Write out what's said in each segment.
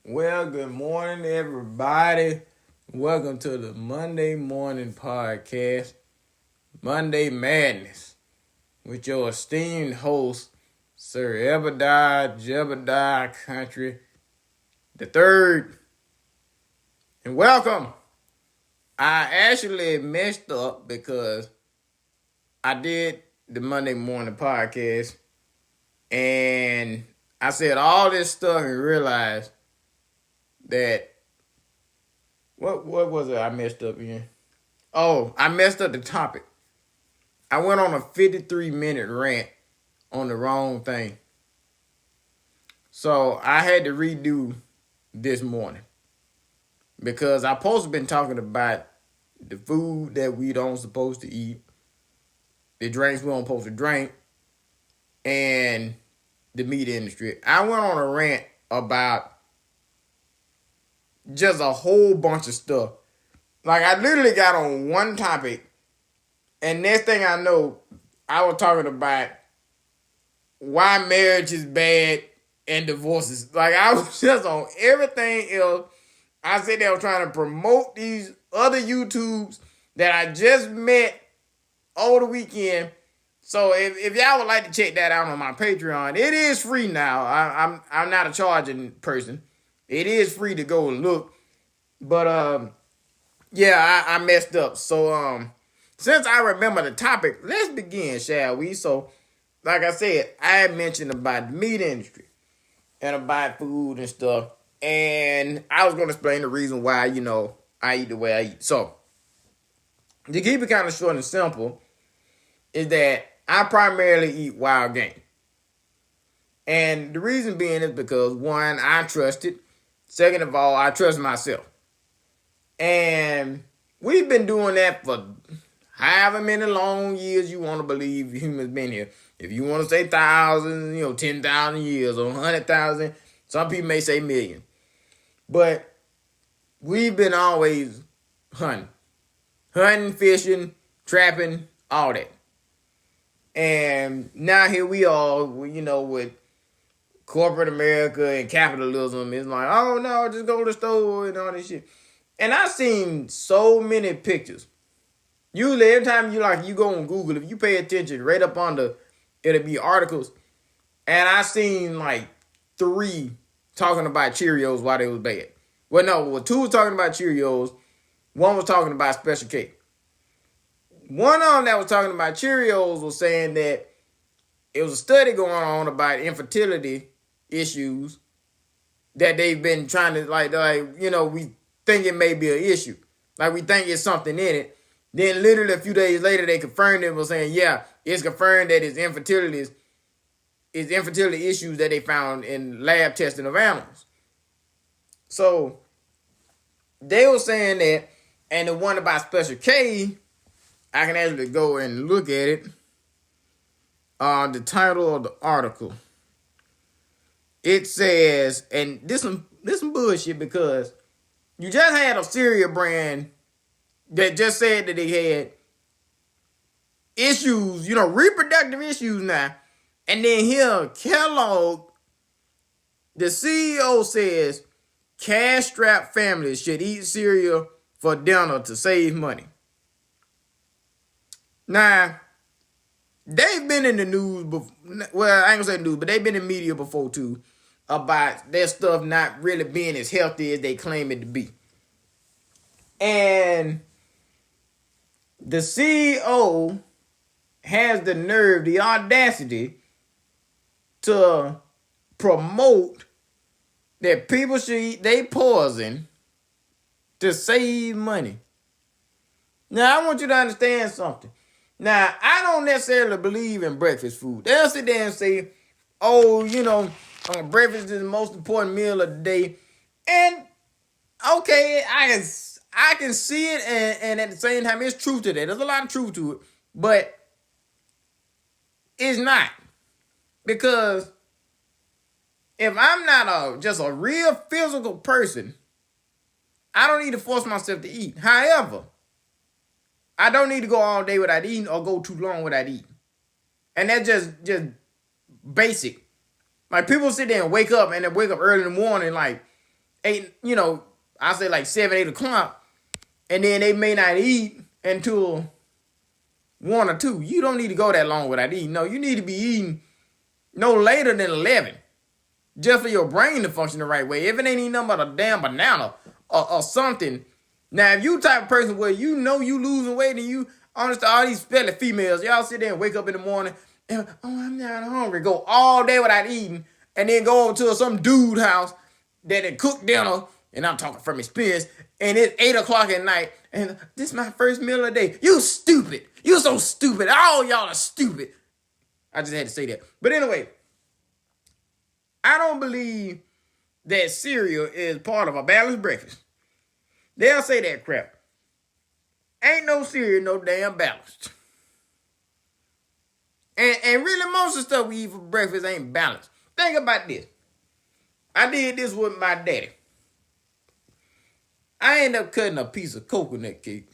Well, good morning, everybody. Welcome to the Monday Morning Podcast, Monday Madness, with your esteemed host, Sir Jebediah Country the Third. And welcome. I actually messed up because I did the Monday Morning Podcast, and I said all this stuff and realized that what was it I messed up in? Oh, I messed up the topic. I went on a 53-minute rant on the wrong thing. So I had to redo this morning because I supposed to been talking about the food that we don't supposed to eat, the drinks we don't supposed to drink, and the meat industry. I went on a rant about just a whole bunch of stuff. Like, I literally got on one topic, and next thing I know, I was talking about why marriage is bad and divorces. Like, I was just on everything else. I said they were trying to promote these other YouTubes that I just met over the weekend. So if y'all would like to check that out on my Patreon, it is free now. I'm not a charging person. It is free to go and look. But yeah, I messed up. So since I remember the topic, let's begin, shall we? So, like I said, I had mentioned about the meat industry and about food and stuff. And I was going to explain the reason why, I eat the way I eat. So, to keep it kind of short and simple, is that I primarily eat wild game. And the reason being is because, one, I trust it. Second of all, I trust myself. And we've been doing that for however many long years you want to believe humans been here. If you want to say thousands, 10,000 years or 100,000, some people may say million. But we've been always hunting. Hunting, fishing, trapping, all that. And now here we are, with corporate America and capitalism. It's like, oh no, just go to the store and all this shit. And I've seen so many pictures. Usually every time you go on Google, if you pay attention, right up under, it'll be articles. And I seen like 3 talking about Cheerios while they was bad. Well, no, 2 was talking about Cheerios. 1 was talking about Special K. One of them that was talking about Cheerios was saying that it was a study going on about infertility issues that they've been trying to, we think it may be an issue. Like, we think it's something in it. Then literally a few days later, they confirmed it and was saying, yeah, it's confirmed that it's infertility issues that they found in lab testing of animals. So they were saying that, and the one about Special K, I can actually go and look at it. The title of the article. It says, and this some bullshit because you just had a cereal brand that just said that they had issues, reproductive issues now. And then here, Kellogg, the CEO says, cash-strapped families should eat cereal for dinner to save money. Now, they've been in the news before. Well, I ain't gonna say news, but they've been in media before too about their stuff not really being as healthy as they claim it to be. And the CEO has the nerve, the audacity to promote that people should eat their poison to save money. Now, I want you to understand something. Now, I don't necessarily believe in breakfast food. They'll sit there and say, oh, breakfast is the most important meal of the day. And, okay, I can see it, and at the same time, it's truth to that. There's a lot of truth to it. But it's not. Because if I'm not just a real physical person, I don't need to force myself to eat. However, I don't need to go all day without eating or go too long without eating. And that's just basic. Like, people sit there and wake up, and they wake up early in the morning like 8, I say like 7, 8 o'clock, and then they may not eat until 1 or 2. You don't need to go that long without eating. No, you need to be eating no later than 11, just for your brain to function the right way. If it ain't eating nothing but a damn banana or something. Now, if you type of person where you losing weight and you understand all these spelling females, y'all sit there and wake up in the morning and, I'm not hungry. Go all day without eating and then go over to some dude house that had cooked dinner, and I'm talking from experience, and it's 8 o'clock at night, and this is my first meal of the day. You stupid. You so stupid. All y'all are stupid. I just had to say that. But anyway, I don't believe that cereal is part of a balanced breakfast. They'll say that crap. Ain't no cereal no damn balanced. And really most of the stuff we eat for breakfast ain't balanced. Think about this. I did this with my daddy. I ended up cutting a piece of coconut cake.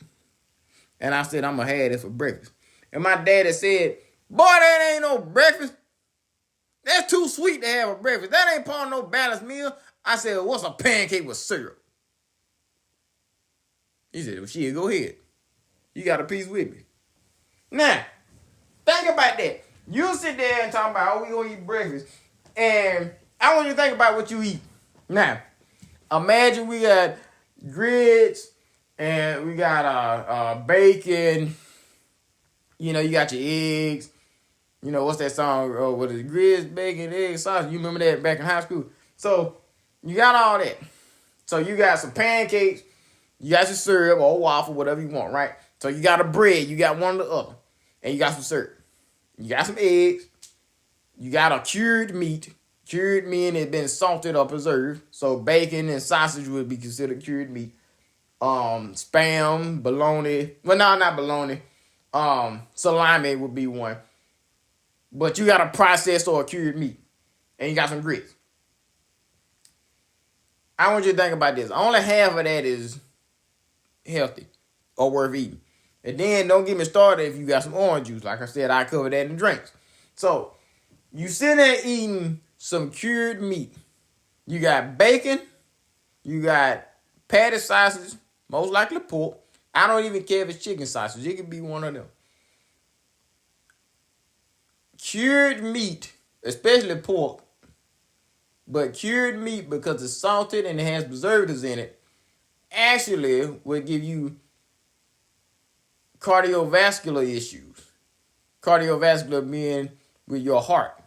And I said, I'm going to have this for breakfast. And my daddy said, boy, that ain't no breakfast. That's too sweet to have a breakfast. That ain't part of no balanced meal. I said, well, what's a pancake with syrup? He said, well, shit, go ahead. You got a piece with me. Now, think about that. You sit there and talk about, we going to eat breakfast. And I want you to think about what you eat. Now, imagine we got grits and we got bacon. You got your eggs. What's that song? What is it? Grits, bacon, eggs, sausage. You remember that back in high school? So, you got all that. So, you got some pancakes. You got your syrup or waffle, whatever you want, right? So, you got a bread. You got one or the other. And you got some syrup. You got some eggs. You got a cured meat. Cured meat has been salted or preserved. So, bacon and sausage would be considered cured meat. Spam, bologna. Well, no, not bologna. Salami would be one. But you got a processed or a cured meat. And you got some grits. I want you to think about this. Only half of that is healthy or worth eating. And then don't get me started if you got some orange juice. Like I said, I cover that in the drinks. So, you sit there eating some cured meat. You got bacon. You got patty sausage. Most likely pork. I don't even care if it's chicken sausage. It could be one of them. Cured meat, especially pork. But cured meat, because it's salted and it has preservatives in it, actually will give you cardiovascular issues. Cardiovascular being with your heart.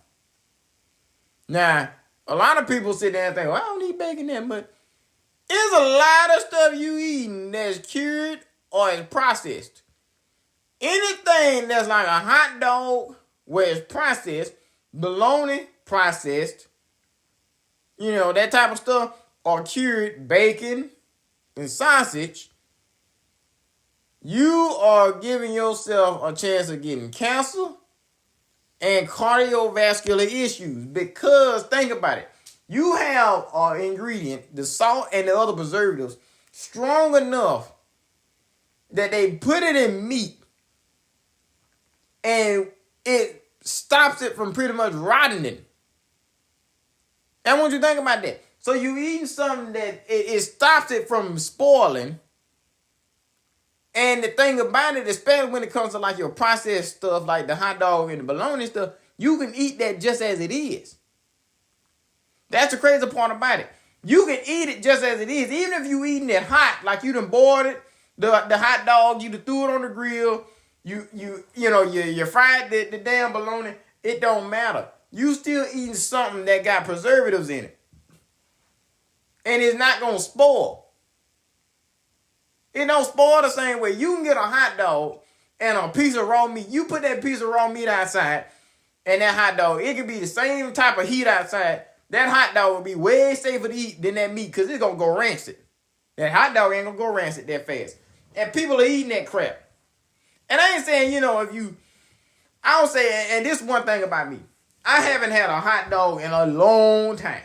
Now, a lot of people sit there and think, well, I don't eat bacon that much. There's a lot of stuff you eating that's cured or is processed. Anything that's like a hot dog where it's processed, bologna processed, that type of stuff, or cured bacon and sausage, you are giving yourself a chance of getting cancer and cardiovascular issues. Because, think about it, you have an ingredient, the salt and the other preservatives, strong enough that they put it in meat and it stops it from pretty much rotting. I want you to think about that. So you eating something that it stops it from spoiling. And the thing about it, especially when it comes to like your processed stuff, like the hot dog and the bologna stuff, you can eat that just as it is. That's the crazy part about it. You can eat it just as it is. Even if you eating it hot, like you done boiled it, the hot dog, you done threw it on the grill, you fried the damn bologna, it don't matter. You still eating something that got preservatives in it. And it's not going to spoil. It don't spoil the same way. You can get a hot dog and a piece of raw meat. You put that piece of raw meat outside and that hot dog, it could be the same type of heat outside. That hot dog will be way safer to eat than that meat because it's going to go rancid. That hot dog ain't going to go rancid that fast. And people are eating that crap. And I ain't saying, I don't say, and this is one thing about me. I haven't had a hot dog in a long time.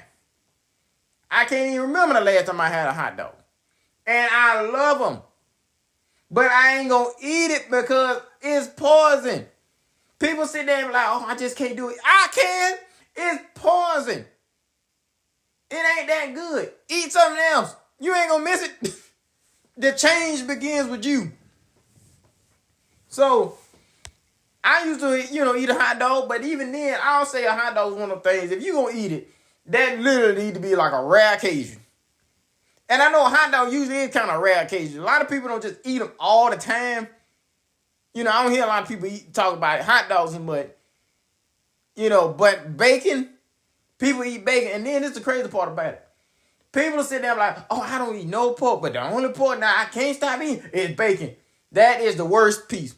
I can't even remember the last time I had a hot dog. And I love them. But I ain't going to eat it because it's poison. People sit there and be like, oh, I just can't do it. I can. It's poison. It ain't that good. Eat something else. You ain't gonna miss it. The change begins with you. So I used to, eat a hot dog, but even then, I'll say a hot dog is one of the things. If you gonna eat it, that literally need to be like a rare occasion. And I know a hot dog usually is kind of rare occasion. A lot of people don't just eat them all the time. I don't hear a lot of people talk about hot dogs and but bacon, people eat bacon. And then this is the crazy part about it. People will sit there like, oh, I don't eat no pork, but the only pork now I can't stop eating is bacon. That is the worst piece.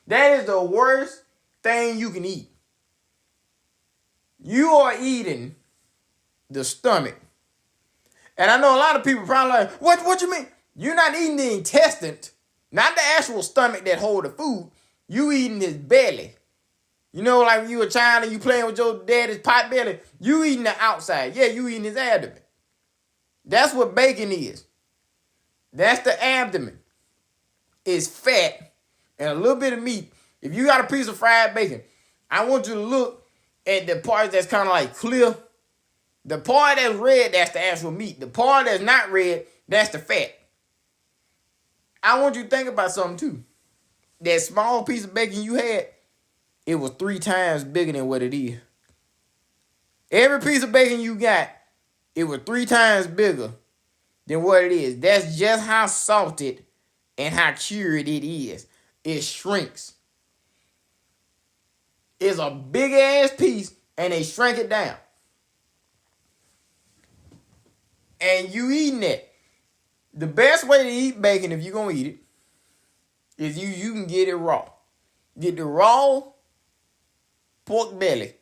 That is the worst thing you can eat. You are eating the stomach. And I know a lot of people probably like, what you mean? You're not eating the intestine, not the actual stomach that hold the food. You eating his belly. Like when you were a child and you playing with your daddy's pot belly, you eating the outside. Yeah, you eating his abdomen. That's what bacon is. That's the abdomen. It's fat and a little bit of meat. If you got a piece of fried bacon, I want you to look at the part that's kind of like clear. The part that's red, that's the actual meat. The part that's not red, that's the fat. I want you to think about something too. That small piece of bacon you had, it was 3 times bigger than what it is. Every piece of bacon you got, it was 3 times bigger than what it is. That's just how salted and how cured it is. It shrinks. It's a big ass piece and they shrink it down. And you eating it. The best way to eat bacon, if you're going to eat it, is you can get it raw. Get the raw pork belly.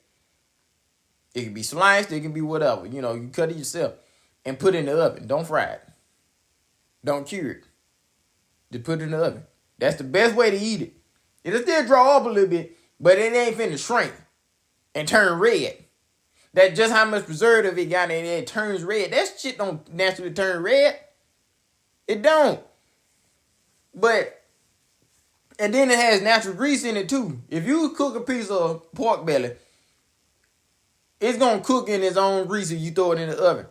It can be sliced, it can be whatever. You cut it yourself and put it in the oven. Don't fry it. Don't cure it. Just put it in the oven. That's the best way to eat it. It'll still draw up a little bit, but it ain't finna shrink and turn red. That's just how much preservative it got in it. It turns red. That shit don't naturally turn red. It don't. And then it has natural grease in it too. If you cook a piece of pork belly, it's going to cook in its own grease if you throw it in the oven.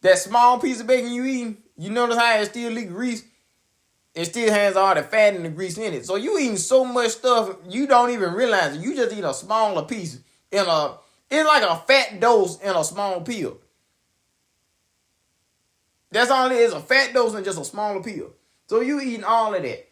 That small piece of bacon you eating, you notice how it still leaks grease? It still has all the fat and the grease in it. So you eating so much stuff, you don't even realize it. You just eat a smaller piece it's like a fat dose in a small pill. That's all it is, a fat dose in just a smaller pill. So you eating all of that.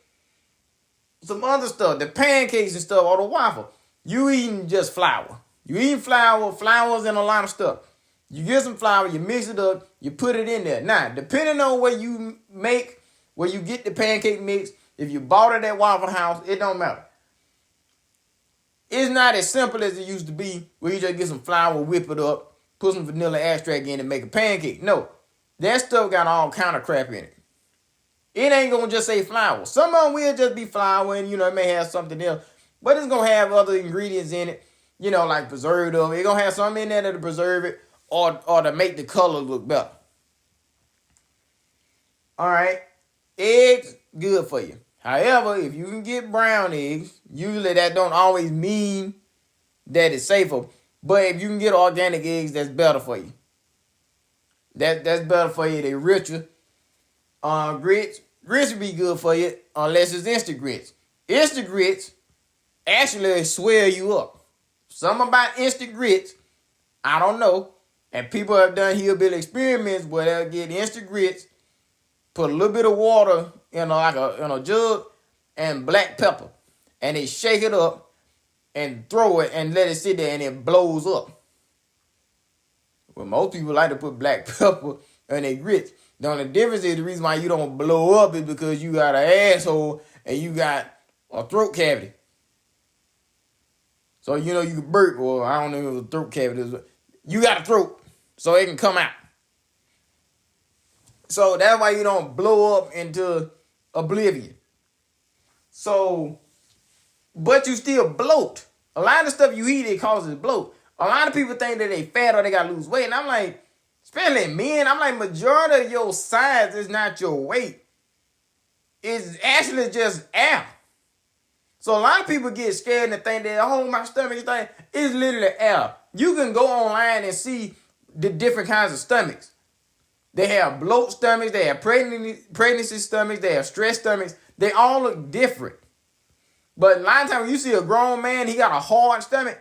Some other stuff, the pancakes and stuff, or the waffle. You eating just flour. You eating flours and a lot of stuff. You get some flour, you mix it up, you put it in there. Now, depending on where you get the pancake mix, if you bought it at Waffle House, it don't matter. It's not as simple as it used to be, where you just get some flour, whip it up, put some vanilla extract in and make a pancake. No, that stuff got all kind of crap in it. It ain't gonna just say flour. Some of them will just be flour and, it may have something else. But it's gonna have other ingredients in it, like preservative. It's gonna have something in there to preserve it or to make the color look better. All right. Eggs, good for you. However, if you can get brown eggs, usually that don't always mean that it's safer. But if you can get organic eggs, that's better for you. That's better for you. They're richer. Grits would be good for you unless it's instant grits. Instant grits actually swell you up. Something about instant grits, I don't know. And people have done hillbilly experiments where they'll get instant grits, put a little bit of water in a jug and black pepper, and they shake it up and throw it and let it sit there and it blows up. Well, most people like to put black pepper in their grits. The only difference is the reason why you don't blow up is because you got an asshole and you got a throat cavity. So you can burp, or I don't know if it was a throat cavity. You got a throat, so it can come out. So that's why you don't blow up into oblivion. So, but you still bloat. A lot of stuff you eat, it causes bloat. A lot of people think that they fat or they got to lose weight. And I'm like, especially men, I'm like, majority of your size is not your weight. It's actually just air. So a lot of people get scared and think that, oh, my stomach is like, it's literally air. You can go online and see the different kinds of stomachs. They have bloat stomachs, they have pregnancy stomachs, they have stress stomachs. They all look different. But a lot of times when you see a grown man, he got a hard stomach.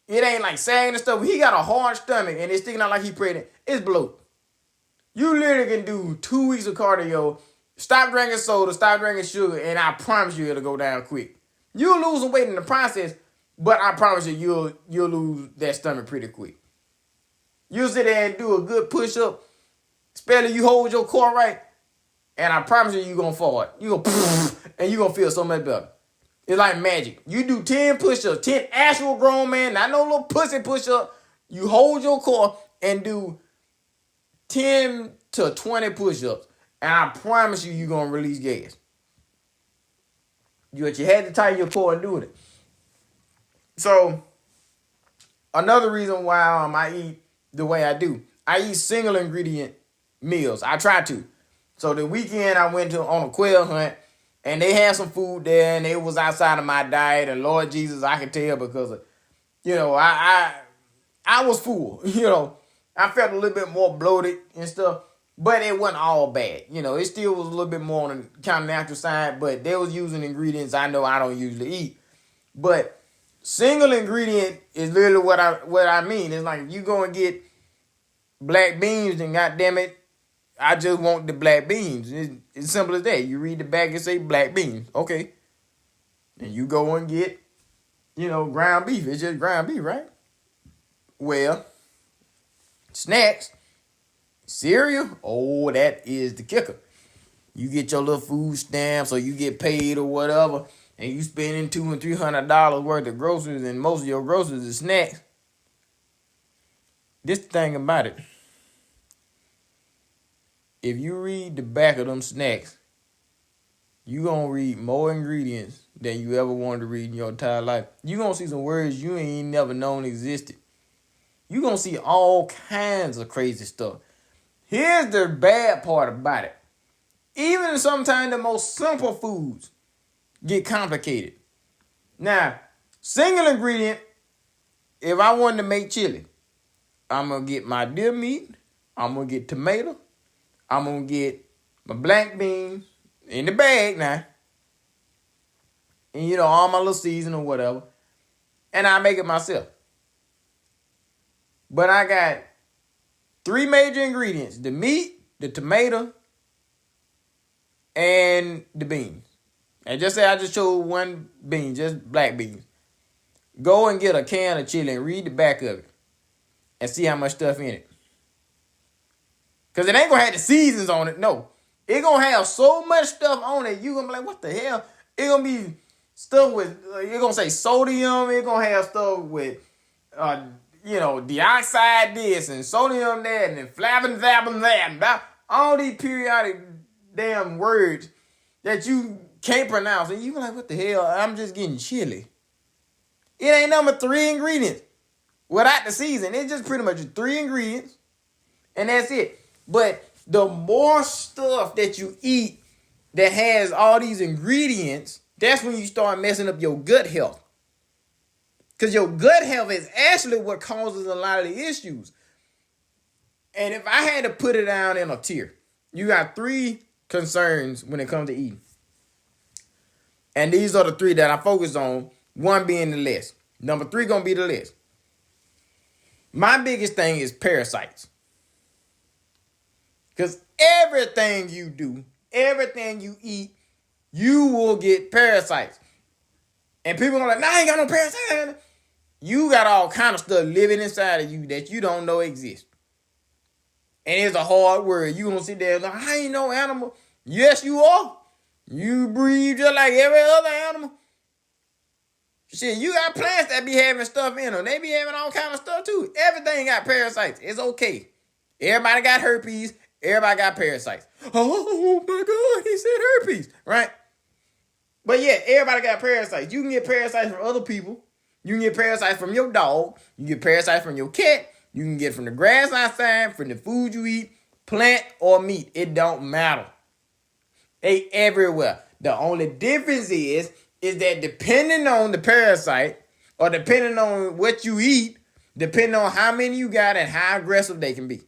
It ain't like sagging and stuff. He got a hard stomach and it's sticking out like he pregnant. It's bloat. You literally can do 2 weeks of cardio, stop drinking soda, stop drinking sugar, and I promise you it'll go down quick. You'll lose some weight in the process, but I promise you you'll lose that stomach pretty quick. You'll sit there and do a good push-up, especially you hold your core right, and I promise you you're going to fall. You're going to and you're going to feel so much better. It's like magic. You do 10 push-ups, 10 actual grown man, not no little pussy push-up. You hold your core and do 10 to 20 push-ups, and I promise you you're going to release gas. You had to tighten your core and do it. So, another reason why I eat the way I do, I eat single ingredient meals. I try to. So the weekend I went on a quail hunt, and they had some food there, and it was outside of my diet. And Lord Jesus, I could tell because of, I was full. I felt a little bit more bloated and stuff, but it wasn't all bad. It still was a little bit more on the kind of natural side, but they was using ingredients I know I don't usually eat. But single ingredient is literally what I mean. It's like you go and get black beans, and goddamn it, I just want the black beans. It's simple as that. You read the back and say black beans. Okay. And you go and get, ground beef. It's just ground beef, right? Well, snacks, cereal, oh, that is the kicker. You get your little food stamps or you get paid or whatever, and you spending $200 and $300 worth of groceries, and most of your groceries is snacks. This the thing about it. If you read the back of them snacks, you going to read more ingredients than you ever wanted to read in your entire life. You going to see some words you ain't never known existed. You going to see all kinds of crazy stuff. Here's the bad part about it. Even sometimes the most simple foods get complicated. Now, single ingredient, if I wanted to make chili, I'm going to get my deer meat, I'm going to get tomato, I'm going to get my black beans in the bag now. And, all my little seasoning or whatever. And I make it myself. But I got 3 major ingredients. The meat, the tomato, and the beans. And just say I just chose one bean, just black beans. Go and get a can of chili and read the back of it. And see how much stuff in it. Because it ain't going to have the seasons on it. No. It going to have so much stuff on it. You going to be like, what the hell? It going to be stuff with, you're going to say sodium. It going to have stuff with, dioxide this and sodium that and flavin that. All these periodic damn words that you can't pronounce. And you be like, what the hell? I'm just getting chili. It ain't number 3 ingredients. Without the season. It's just pretty much 3 ingredients. And that's it. But the more stuff that you eat that has all these ingredients, that's when you start messing up your gut health. Because your gut health is actually what causes a lot of the issues. And if I had to put it down in a tier, you got 3 concerns when it comes to eating. And these are the 3 that I focus on, 1 being the list. Number 3 going to be the list. My biggest thing is parasites. Because everything you do, everything you eat, you will get parasites. And people are like, nah, I ain't got no parasites. You got all kind of stuff living inside of you that you don't know exists. And it's a hard word. You gonna sit there and like, I ain't no animal. Yes, you are. You breathe just like every other animal. Shit, you got plants that be having stuff in them. They be having all kind of stuff too. Everything got parasites. It's okay. Everybody got herpes. Everybody got parasites. Oh my God, he said herpes, right? But yeah, everybody got parasites. You can get parasites from other people. You can get parasites from your dog. You can get parasites from your cat. You can get from the grass outside, from the food you eat, plant or meat. It don't matter. They everywhere. The only difference is that depending on the parasite or depending on what you eat, depending on how many you got and how aggressive they can be.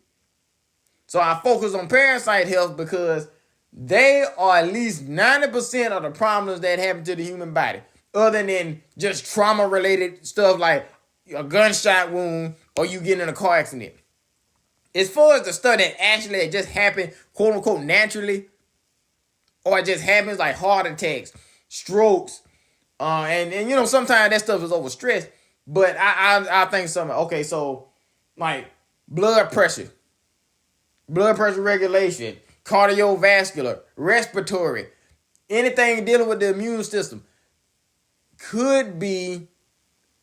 So I focus on parasite health because they are at least 90% of the problems that happen to the human body, other than just trauma-related stuff like a gunshot wound or you getting in a car accident. As far as the stuff that actually just happened, quote unquote, naturally, or it just happens like heart attacks, strokes, and sometimes that stuff is overstressed. But I think something. Okay, so like blood pressure regulation, cardiovascular, respiratory, anything dealing with the immune system could be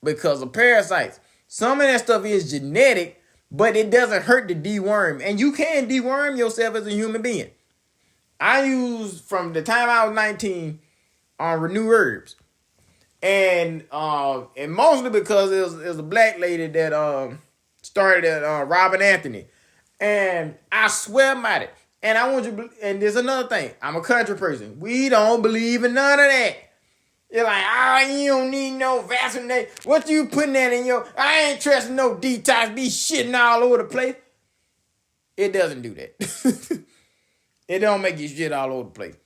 because of parasites. Some of that stuff is genetic, but it doesn't hurt to deworm. And you can deworm yourself as a human being. I used, from the time I was 19, Renew Herbs. And mostly because it was a black lady that started at Robin Anthony. And I swear about it. And I want you, and there's another thing. I'm a country person. We don't believe in none of that. You're like, you don't need no vaccination. What you putting that in your, I ain't trusting no detox, be shitting all over the place. It doesn't do that. It don't make you shit all over the place.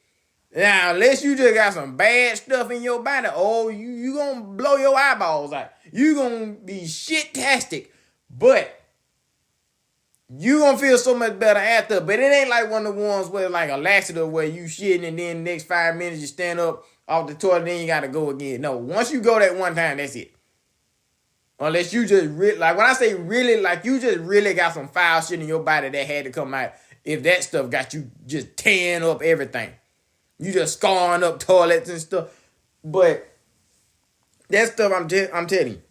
Now, unless you just got some bad stuff in your body, you gonna blow your eyeballs out. You gonna be shit-tastic. But you gonna feel so much better after. But it ain't like one of the ones where like a laxative where you shitting and then the next 5 minutes you stand up off the toilet, then you gotta go again. No, once you go that one time, that's it. Unless you just like when I say really, like you just really got some foul shit in your body that had to come out. If that stuff got you just tearing up everything. You just scarring up toilets and stuff. But that stuff, I'm telling you,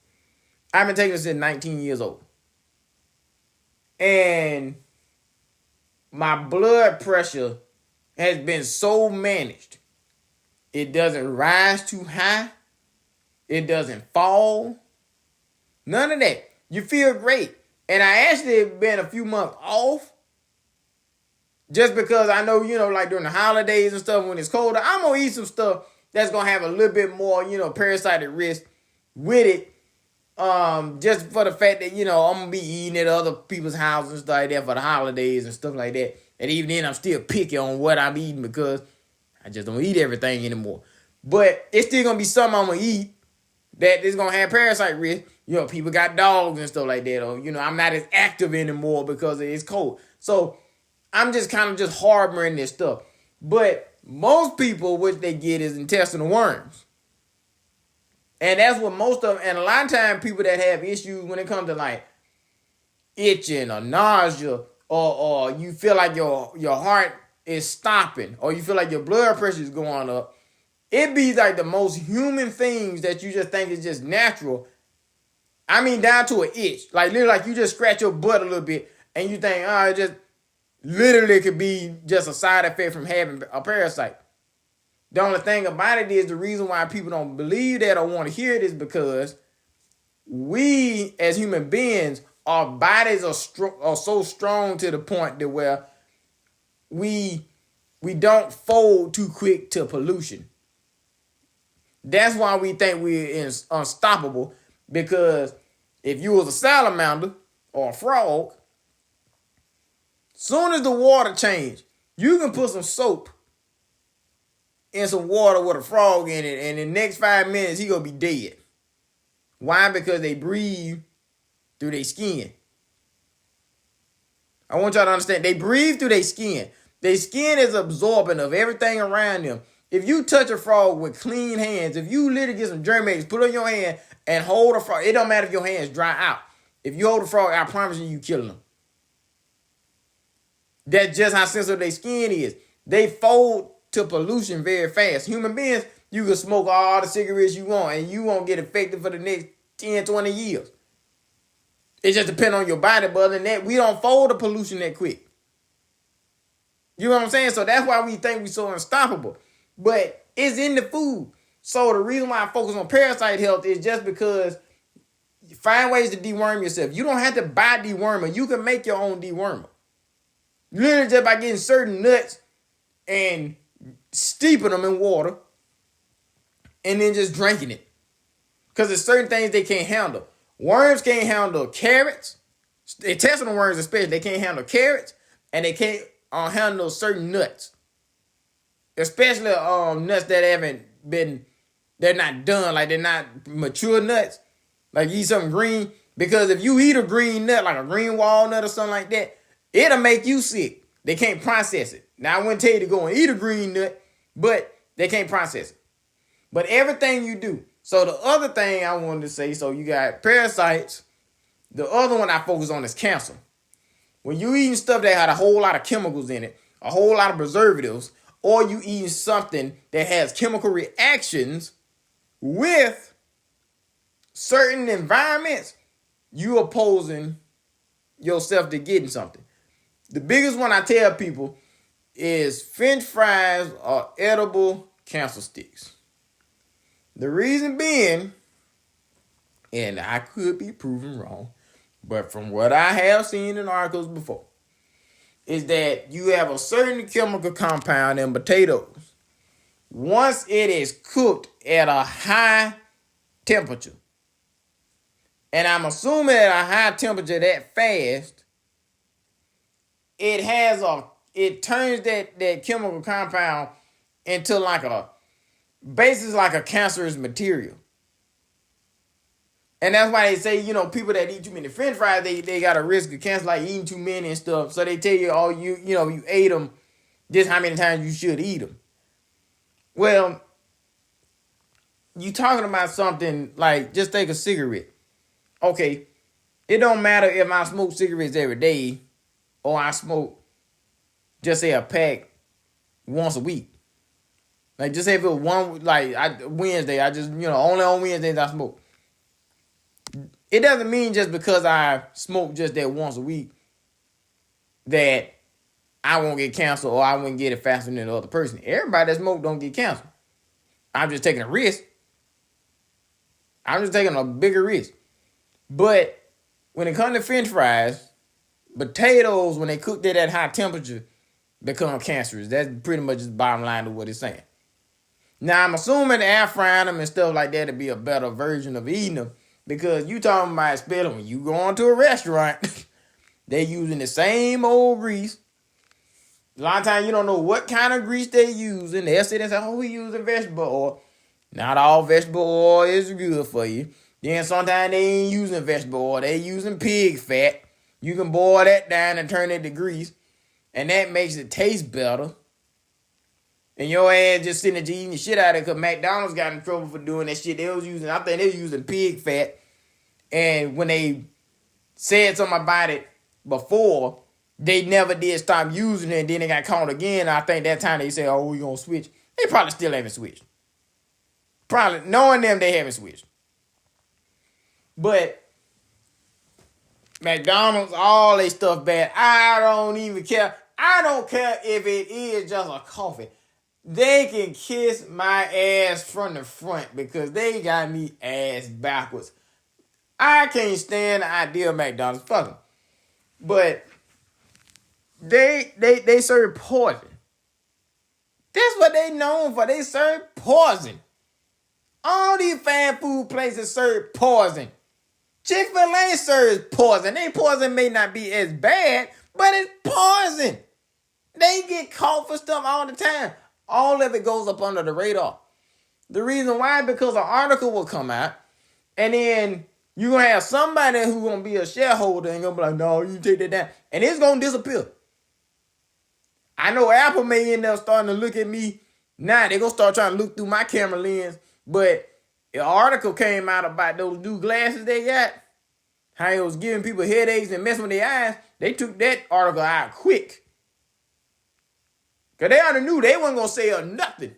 I've been taking this since 19 years old. And my blood pressure has been so managed. It doesn't rise too high. It doesn't fall. None of that. You feel great. And I actually have been a few months off. Just because I know, like during the holidays and stuff when it's colder, I'm going to eat some stuff that's going to have a little bit more, parasitic risk with it. Just for the fact that, I'm going to be eating at other people's houses and stuff like that for the holidays and stuff like that. And even then, I'm still picky on what I'm eating because I just don't eat everything anymore. But it's still going to be something I'm going to eat that is going to have parasite risk. People got dogs and stuff like that. Or, I'm not as active anymore because it's cold. So I'm just kind of just harboring this stuff. But most people, what they get is intestinal worms. And that's what most of, and a lot of times people that have issues when it comes to like itching or nausea, or you feel like your heart is stopping, or you feel like your blood pressure is going up, it be like the most human things that you just think is just natural. I mean, down to an itch. Like literally, like you just scratch your butt a little bit and you think, it just literally could be just a side effect from having a parasite. The only thing about it is the reason why people don't believe that or want to hear it is because we as human beings, our bodies are so strong to the point that where we don't fold too quick to pollution. That's why we think we're unstoppable, because if you was a salamander or a frog, soon as the water change, you can put some soap in some water with a frog in it, and in the next 5 minutes, he gonna be dead. Why? Because they breathe through their skin. I want y'all to understand, they breathe through their skin. Their skin is absorbent of everything around them. If you touch a frog with clean hands, if you literally get some germ-eggs, put on your hand and hold a frog, it don't matter if your hands dry out. If you hold a frog, I promise you killing them. That's just how sensitive their skin is. They fold to pollution very fast. Human beings, you can smoke all the cigarettes you want and you won't get affected for the next 10, 20 years. It just depends on your body, but other than that, we don't fold to pollution that quick. You know what I'm saying? So that's why we think we're so unstoppable. But it's in the food. So the reason why I focus on parasite health is just because you find ways to deworm yourself. You don't have to buy dewormer. You can make your own dewormer. Literally just by getting certain nuts and steeping them in water and then just drinking it. Because there's certain things they can't handle. Worms can't handle carrots. Intestinal worms especially, they can't handle carrots, and they can't handle certain nuts. Especially nuts that haven't been, they're not done, like they're not mature nuts. Like you eat something green. Because if you eat a green nut, like a green walnut or something like that, it'll make you sick. They can't process it. Now, I wouldn't tell you to go and eat a green nut, but they can't process it. But everything you do. So the other thing I wanted to say, so you got parasites. The other one I focus on is cancer. When you eating stuff that had a whole lot of chemicals in it, a whole lot of preservatives, or you eating something that has chemical reactions with certain environments, you opposing yourself to getting something. The biggest one I tell people is French fries are edible cancer sticks. The reason being, and I could be proven wrong, but from what I have seen in articles before, is that you have a certain chemical compound in potatoes. Once it is cooked at a high temperature, and I'm assuming at a high temperature that fast, it turns that chemical compound into like a cancerous material. And that's why they say, people that eat too many French fries, they got a risk of cancer, like eating too many and stuff. So they tell you, you ate them, just how many times you should eat them. Well, you talking about something like, just take a cigarette. Okay, it don't matter if I smoke cigarettes every day or I smoke, just say a pack once a week. Like, just say if it was Wednesday, I just, only on Wednesdays I smoke. It doesn't mean just because I smoke just that once a week that I won't get cancer or I won't get it faster than the other person. Everybody that smoke don't get cancer. I'm just taking a risk. I'm just taking a bigger risk. But when it comes to French fries, potatoes, when they cook it at high temperature, become cancerous. That's pretty much the bottom line of what it's saying. Now, I'm assuming air frying them and stuff like that to be a better version of eating them, because you talking about, especially when you go into a restaurant, they using the same old grease. A lot of times you don't know what kind of grease they using. They'll sit and say, oh, we using vegetable oil. Not all vegetable oil is good for you. Then sometimes they ain't using vegetable oil. They using pig fat. You can boil that down and turn it to grease. And that makes it taste better. And your ass just sitting there eating the shit out of it, because McDonald's got in trouble for doing that shit. I think they was using pig fat. And when they said something about it before, they never did stop using it. And then they got caught again. I think that time they said, oh, we gonna switch. They probably still haven't switched. Probably, knowing them, they haven't switched. But McDonald's, all they stuff bad. I don't even care. I don't care if it is just a coffee. They can kiss my ass from the front, because they got me ass backwards. I can't stand the idea of McDonald's. Fuck them. But they serve poison. That's what they known for. They serve poison. All these fast food places serve poison. Chick-fil-A serves poison. Their poison may not be as bad, but it's poison. They get caught for stuff all the time. All of it goes up under the radar. The reason why, because an article will come out, and then you're going to have somebody who's going to be a shareholder and going to be like, no, you take that down. And it's going to disappear. I know Apple may end up starting to look at me. Now they're going to start trying to look through my camera lens. But an article came out about those new glasses they got, how it was giving people headaches and messing with their eyes. They took that article out quick. Because they already knew they wasn't going to sell nothing.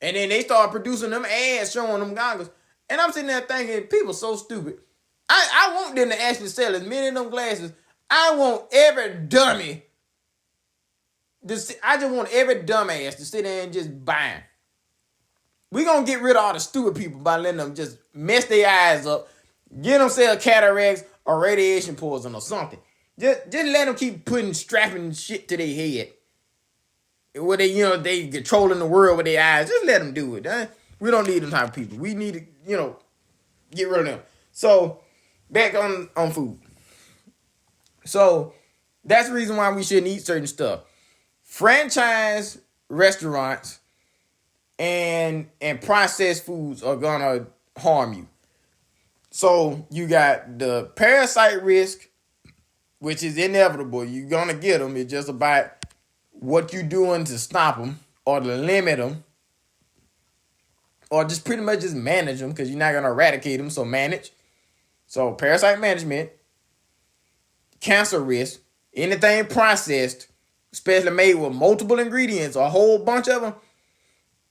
And then they started producing them ads showing them goggles. And I'm sitting there thinking, people so stupid. I want them to actually sell as many of them glasses. I want every dummy. I just want every dumbass to sit there and just buy them. We're going to get rid of all the stupid people by letting them just mess their eyes up, get them sell cataracts or radiation poison or something. Just let them keep strapping shit to their head. Where they controlling the world with their eyes. Just let them do it. We don't need them type of people. We need to, get rid of them. So Back on food. So that's the reason why we shouldn't eat certain stuff. Franchise restaurants and processed foods are gonna harm you. So you got the parasite risk, which is inevitable. You're gonna get them. It's just about what you're doing to stop them or to limit them, or just pretty much just manage them, because you're not gonna eradicate them. So manage. So parasite management, cancer risk, anything processed, especially made with multiple ingredients, a whole bunch of them,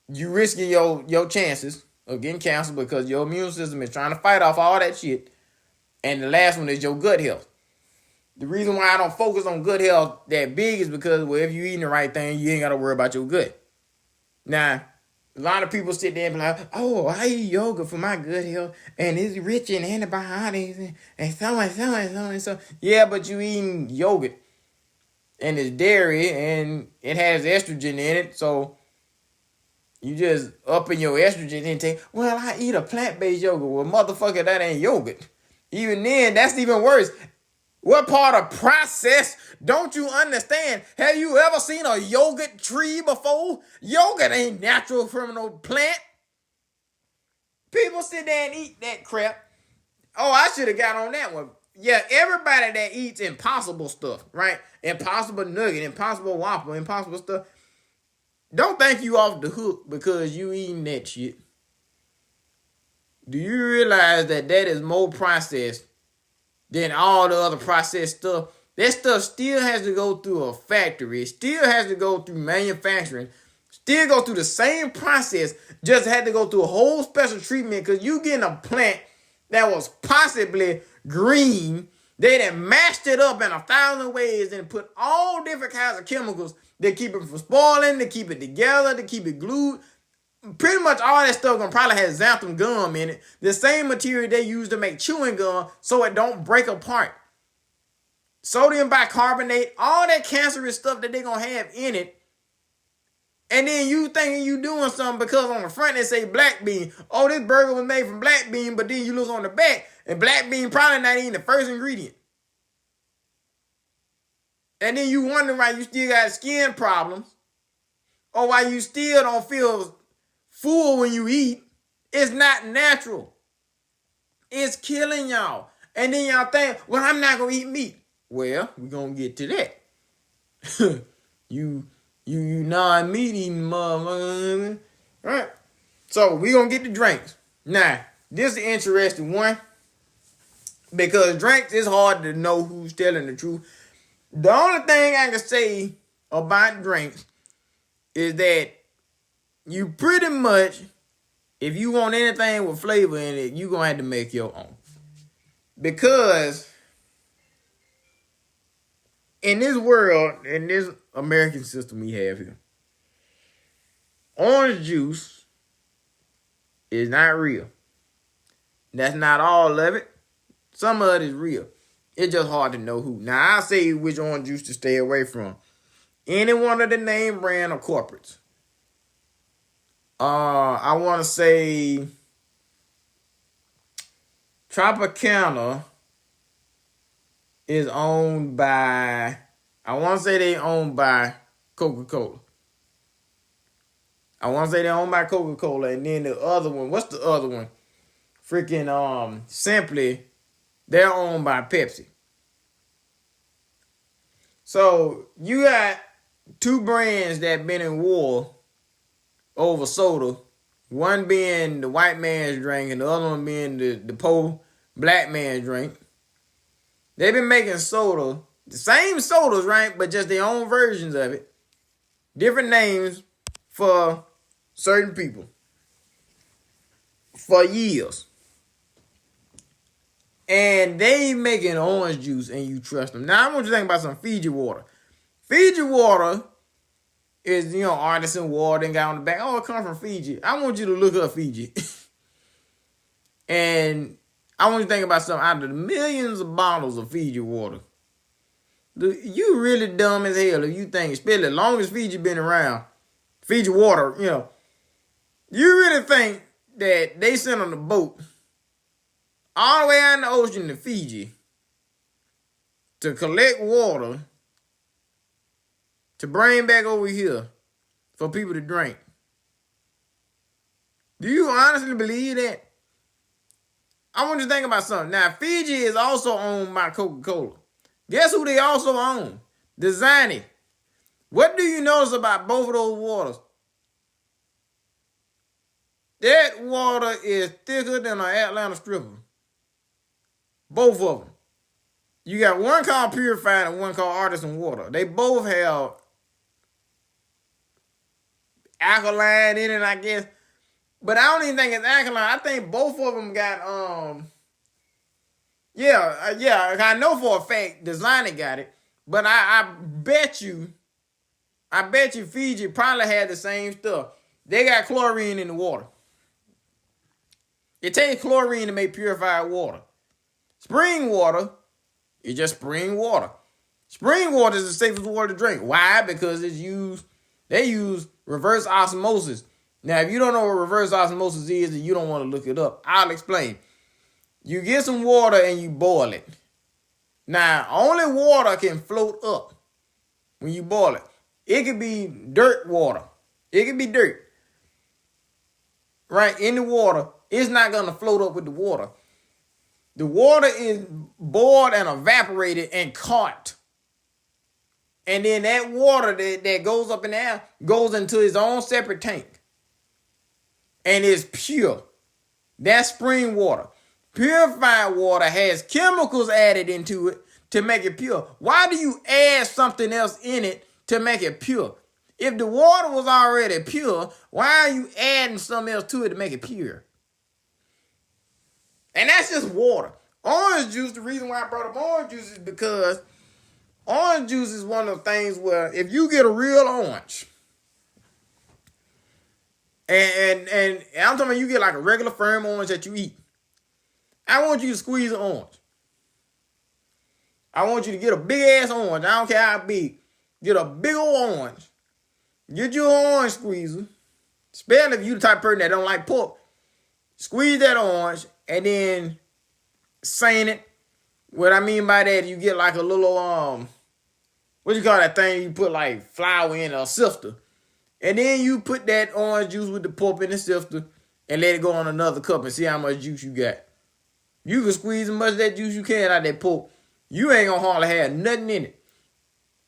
you risking your chances of getting cancer because your immune system is trying to fight off all that shit. And the last one is your gut health. The reason why I don't focus on gut health that big is because, well, if you're eating the right thing, you ain't got to worry about your gut. Now, a lot of people sit there and be like, oh, I eat yogurt for my gut health, and it's rich in antibiotics, and so and so and so and so. Yeah, but you eating yogurt, and it's dairy, and it has estrogen in it, so you just upping your estrogen intake. Well, I eat a plant-based yogurt. Well, motherfucker, that ain't yogurt. Even then, that's even worse. What part of process don't you understand? Have you ever seen a yogurt tree before? Yogurt ain't natural from no plant. People sit there and eat that crap. Oh, I should have got on that one. Yeah, everybody that eats impossible stuff, right? Impossible nugget, impossible waffle, impossible stuff. Don't think you off the hook because you eating that shit. Do you realize that is more processed than all the other processed stuff? That stuff still has to go through a factory. It still has to go through manufacturing. Still go through the same process. Just had to go through a whole special treatment because you getting a plant that was possibly green. They done mashed it up in 1,000 ways and put all different kinds of chemicals that keep it from spoiling, to keep it together, to keep it glued. Pretty much all that stuff gonna probably have xanthan gum in it. The same material they use to make chewing gum so it don't break apart. Sodium bicarbonate, all that cancerous stuff that they gonna have in it. And then you thinking you doing something because on the front they say black bean. Oh, this burger was made from black bean, but then you look on the back and black bean probably not even the first ingredient. And then you wonder why you still got skin problems, or why you still don't feel full when you eat. It's not natural. It's killing y'all. And then y'all think, well, I'm not going to eat meat. Well, we're going to get to that. you non-meat eating motherfucker. All right. So we're going to get the drinks. Now, this is an interesting one, because drinks is hard to know who's telling the truth. The only thing I can say about drinks is that you pretty much, if you want anything with flavor in it, you're going to have to make your own. Because in this world, in this American system we have here, orange juice is not real. That's not all of it. Some of it is real. It's just hard to know who. Now, I'll say which orange juice to stay away from. Any one of the name brand or corporates. I want to say Tropicana is owned by, I want to say they owned by Coca-Cola. And then the other one, what's the other one? Freaking Simply, they're owned by Pepsi. So you got two brands that been in war over soda. One being the white man's drink and the other one being the poor black man's drink. They've been making soda, the same sodas, right? But just their own versions of it. Different names for certain people. For years. And they making orange juice and you trust them. Now I want you to think about some Fiji water. Fiji water is, artisan water and got on the back. Oh, it comes from Fiji. I want you to look up Fiji. And I want you to think about something. Out of the millions of bottles of Fiji water, you really dumb as hell if you think, especially as long as Fiji been around, Fiji water, you really think that they sent on the boat all the way out in the ocean to Fiji to collect water to bring back over here for people to drink. Do you honestly believe that? I want you to think about something. Now, Fiji is also owned by Coca-Cola. Guess who they also own? Designy. What do you notice about both of those waters? That water is thicker than an Atlanta stripper. Both of them. You got one called purified and one called artisan water. They both have alkaline in it, I guess. But I don't even think it's alkaline. I think both of them got I know for a fact Designer got it. But I bet you Fiji probably had the same stuff. They got chlorine in the water. It takes chlorine to make purified water. Spring water is just spring water. Spring water is the safest water to drink. Why? Because they use reverse osmosis. Now, if you don't know what reverse osmosis is and you don't want to look it up, I'll explain. You get some water and you boil it. Now, only water can float up when you boil it. It could be dirt water. It could be dirt. Right? In the water. It's not going to float up with the water. The water is boiled and evaporated and caught. And then that water that goes up in the air goes into its own separate tank. And it's pure. That's spring water. Purified water has chemicals added into it to make it pure. Why do you add something else in it to make it pure? If the water was already pure, why are you adding something else to it to make it pure? And that's just water. Orange juice, the reason why I brought up orange juice is because orange juice is one of the things where if you get a real orange, and I'm talking about you get like a regular firm orange that you eat, I want you to squeeze an orange. I want you to get a big ass orange. I don't care how big. Get a big old orange. Get you an orange squeezer. Especially if you the type of person that don't like pork. Squeeze that orange and then saint it. What I mean by that, you get like a little, what you call that thing you put like flour in, a sifter. And then you put that orange juice with the pulp in the sifter and let it go on another cup and see how much juice you got. You can squeeze as much of that juice you can out of that pulp. You ain't gonna hardly have nothing in it.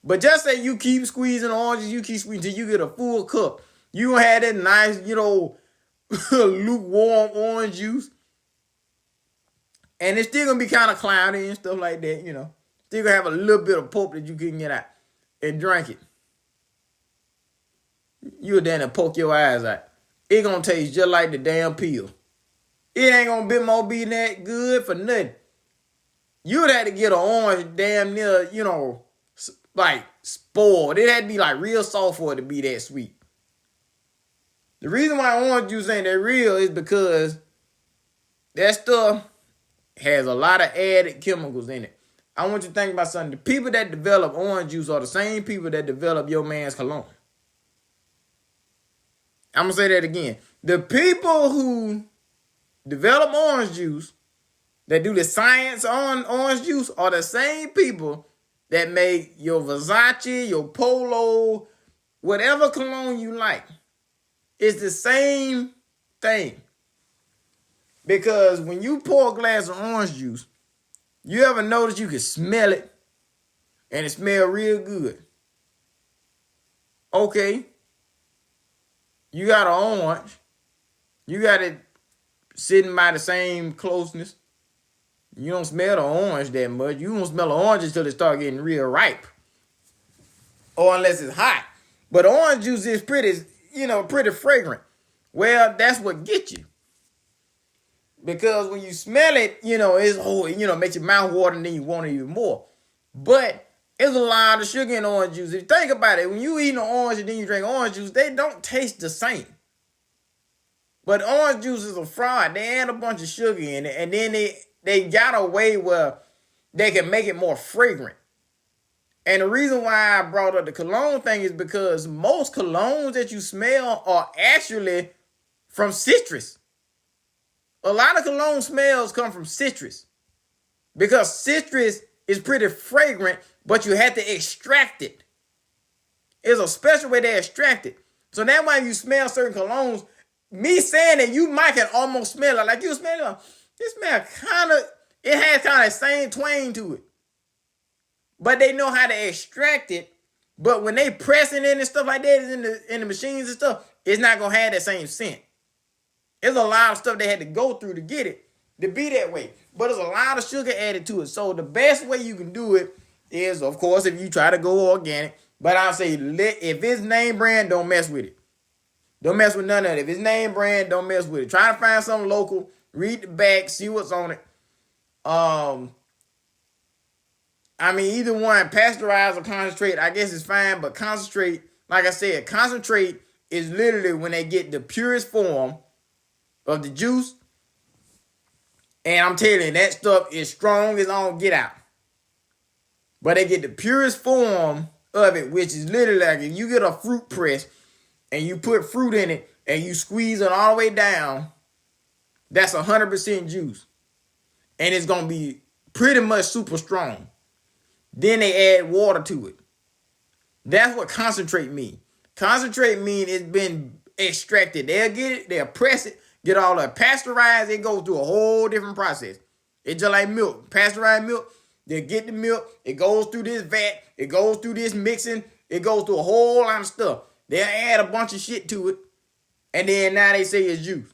But just say you keep squeezing oranges, you keep squeezing till you get a full cup. You gonna have that nice, lukewarm orange juice. And it's still gonna be kind of cloudy and stuff like that, Still gonna have a little bit of pulp that you can get out and drink it. You'll then poke your eyes out. It gonna taste just like the damn pill. It ain't gonna be that good for nothing. You'd have to get an orange damn near, like spoiled. It had to be like real soft for it to be that sweet. The reason why orange juice ain't that real is because that stuff has a lot of added chemicals in it. I want you to think about something. The people that develop orange juice are the same people that develop your man's cologne. I'm going to say that again. The people who develop orange juice, that do the science on orange juice, are the same people that make your Versace, your Polo, whatever cologne you like. It's the same thing. Because when you pour a glass of orange juice, you ever notice you can smell it and it smells real good? Okay. You got an orange. You got it sitting by the same closeness. You don't smell the orange that much. You don't smell the orange until it start getting real ripe. Or unless it's hot. But orange juice is pretty fragrant. Well, that's what gets you. Because when you smell it, makes your mouth water and then you want it even more. But there's a lot of sugar in orange juice. If you think about it, when you eat an orange and then you drink orange juice, they don't taste the same. But orange juice is a fraud. They add a bunch of sugar in it, and then they got a way where they can make it more fragrant. And the reason why I brought up the cologne thing is because most colognes that you smell are actually from citrus. A lot of cologne smells come from citrus because citrus is pretty fragrant, but you have to extract it. It's a special way to extract it. So that's why you smell certain colognes. Me saying that you might can almost smell it. Like you smell it. It smells kind of, it has kind of the same twang to it. But they know how to extract it. But when they pressing it and stuff like that in the machines and stuff, it's not going to have that same scent. There's a lot of stuff they had to go through to get it to be that way. But there's a lot of sugar added to it. So the best way you can do it is, of course, if you try to go organic. But I'll say, if it's name brand, don't mess with it. Don't mess with none of it. If it's name brand, don't mess with it. Try to find something local. Read the back. See what's on it. I mean, either one, pasteurized or concentrate, I guess it's fine. But concentrate, like I said, concentrate is literally when they get the purest form of the juice. And I'm telling you, that stuff is strong as all get out. But they get the purest form of it, which is literally like if you get a fruit press and you put fruit in it and you squeeze it all the way down, that's 100% juice. And it's going to be pretty much super strong. Then they add water to it. That's what concentrate mean. Concentrate mean it's been extracted. They'll get it, they'll press it, get all the pasteurized, it goes through a whole different process. It's just like milk. Pasteurized milk, they get the milk, it goes through this vat, it goes through this mixing, it goes through a whole lot of stuff. They'll add a bunch of shit to it, and then now they say it's juice.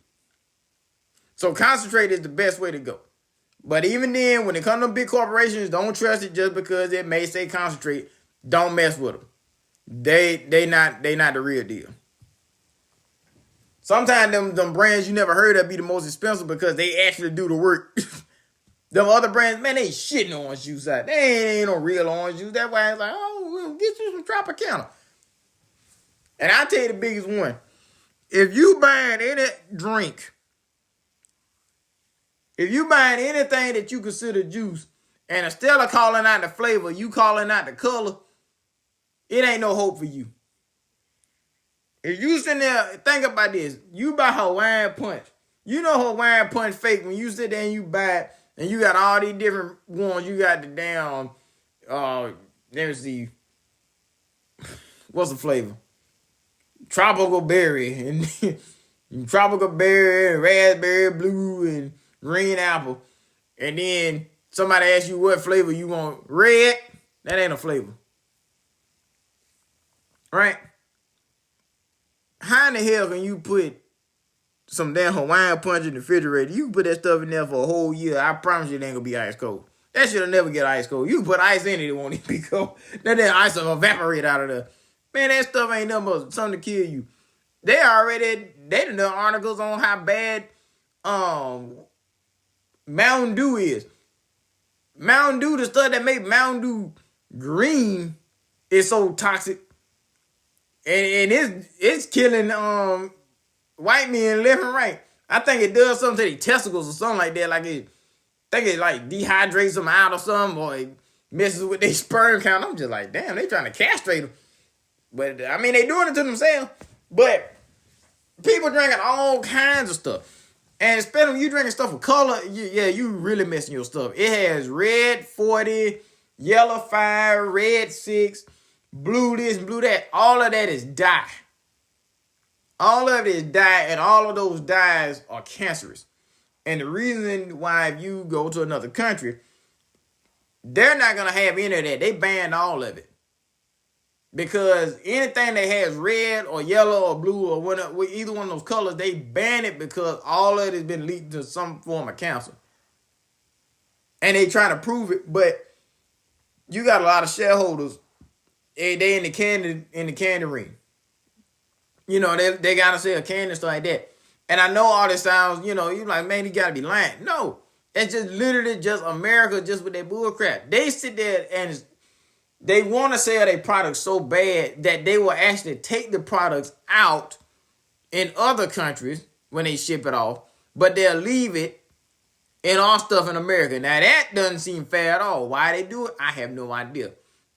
So concentrate is the best way to go. But even then, when it comes to big corporations, don't trust it just because it may say concentrate. Don't mess with them. They not the real deal. Sometimes them brands you never heard of be the most expensive because they actually do the work. Them other brands, man, they shitting orange juice out. They ain't no real orange juice. That's why it's like, oh, we'll get you some Tropicana. And I'll tell you the biggest one. If you buying any drink, if you buying anything that you consider juice, and instead of calling out the flavor, you calling out the color, it ain't no hope for you. If you sitting there, think about this. You buy Hawaiian Punch. You know Hawaiian Punch fake when you sit there and you buy it, and you got all these different ones. You got the damn, let me see. What's the flavor? Tropical berry and tropical berry and raspberry blue and green apple. And then somebody asks you what flavor you want. Red, that ain't a flavor. Right? How in the hell can you put some damn Hawaiian Punch in the refrigerator? You can put that stuff in there for a whole year. I promise you it ain't gonna be ice cold. That shit'll never get ice cold. You can put ice in it, it won't even be cold. That damn ice will evaporate out of there. Man, that stuff ain't nothing but something to kill you. They done done articles on how bad Mountain Dew is. Mountain Dew, the stuff that make Mountain Dew green is so toxic. And it's killing white men left and right. I think it does something to their testicles or something like that. Like it like dehydrates them out or something, or it messes with their sperm count. I'm just like, damn, they trying to castrate them. But I mean, they doing it to themselves. But people drinking all kinds of stuff. And especially when you drinking stuff with color, you really messing your stuff. It has red 40, yellow 5, red 6, blue this, blue that. All of that is dye. All of it is dye, and all of those dyes are cancerous. And the reason why if you go to another country, they're not going to have any of that. They banned all of it. Because anything that has red or yellow or blue or whatever, either one of those colors, they ban it because all of it has been leaked to some form of cancer. And they trying to prove it, but you got a lot of shareholders. They in the candy ring. You know, they gotta sell candy and stuff like that. And I know all this sounds, you're like, man, you gotta be lying. No, it's just literally just America just with that bull crap. They sit there and they want to sell their products so bad that they will actually take the products out in other countries when they ship it off, but they'll leave it in our stuff in America. Now, that doesn't seem fair at all. Why they do it, I have no idea.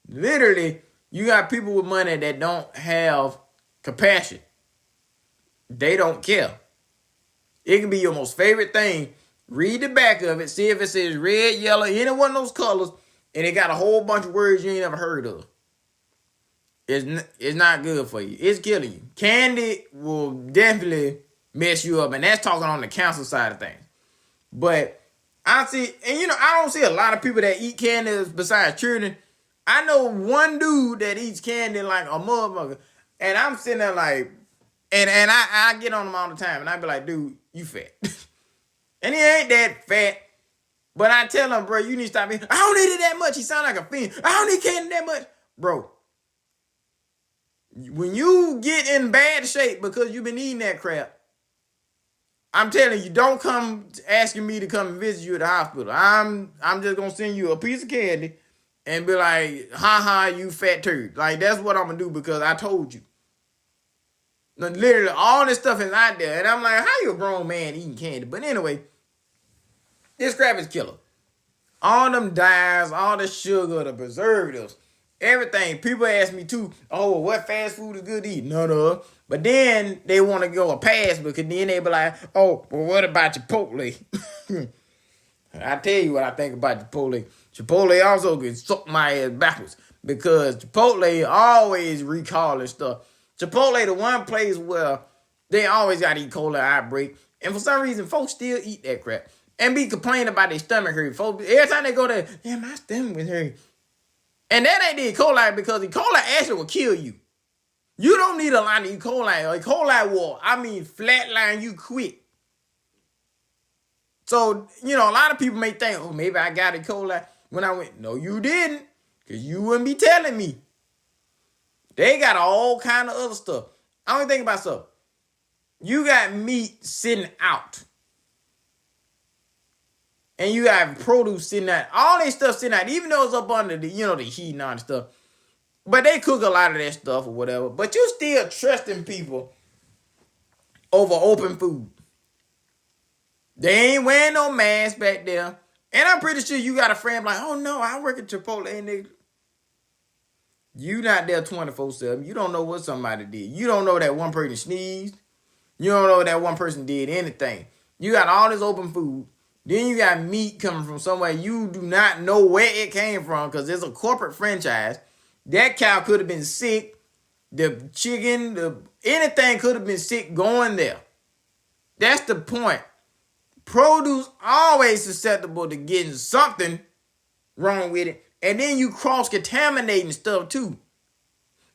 Literally, you got people with money that don't have compassion. They don't care. It can be your most favorite thing. Read the back of it. See if it says red, yellow, any one of those colors, and it got a whole bunch of words you ain't never heard of. It's not good for you. It's killing you. Candy will definitely mess you up, and that's talking on the cancer side of things. But I see, and I don't see a lot of people that eat candy besides children. I know one dude that eats candy like a motherfucker, and I'm sitting there like, and I get on him all the time, and I be like, dude, you fat. And he ain't that fat. But I tell him, bro, you need to stop eating. I don't eat it that much. He sound like a fiend. I don't eat candy that much. Bro, when you get in bad shape because you've been eating that crap, I'm telling you, don't come asking me to come and visit you at the hospital. I'm just going to send you a piece of candy and be like, ha, you fat turd. Like, that's what I'm going to do because I told you. Literally, all this stuff is out there. And I'm like, how you a grown man eating candy? But anyway, this crap is killer. All them dyes, all the sugar, the preservatives, everything. People ask me too, oh, what fast food is good to eat? No. But then they want to go a pass because then they be like, oh, well, what about Chipotle? I tell you what I think about Chipotle. Chipotle also can suck my ass backwards because Chipotle always recalling stuff. Chipotle, the one place where they always got E. coli outbreak. And for some reason, folks still eat that crap. And be complaining about their stomach hurt. Folks, every time they go there, yeah, my stomach was hurt. And that ain't the E. coli because E. coli actually will kill you. You don't need a lot of E. coli. E. coli will, flatline you quick. So, a lot of people may think, oh, maybe I got E. coli when I went. No, you didn't. Because you wouldn't be telling me. They got all kind of other stuff. I don't think about stuff. You got meat sitting out. And you got produce sitting out. All that stuff sitting out. Even though it's up under the, the heat and all that stuff. But they cook a lot of that stuff or whatever. But you still trusting people over open food. They ain't wearing no mask back there. And I'm pretty sure you got a friend like, oh no, I work at Chipotle. And you not there 24/7. You don't know what somebody did. You don't know that one person sneezed. You don't know that one person did anything. You got all this open food. Then you got meat coming from somewhere you do not know where it came from because it's a corporate franchise. That cow could have been sick. The chicken, anything could have been sick going there. That's the point. Produce always susceptible to getting something wrong with it. And then you cross-contaminating stuff too.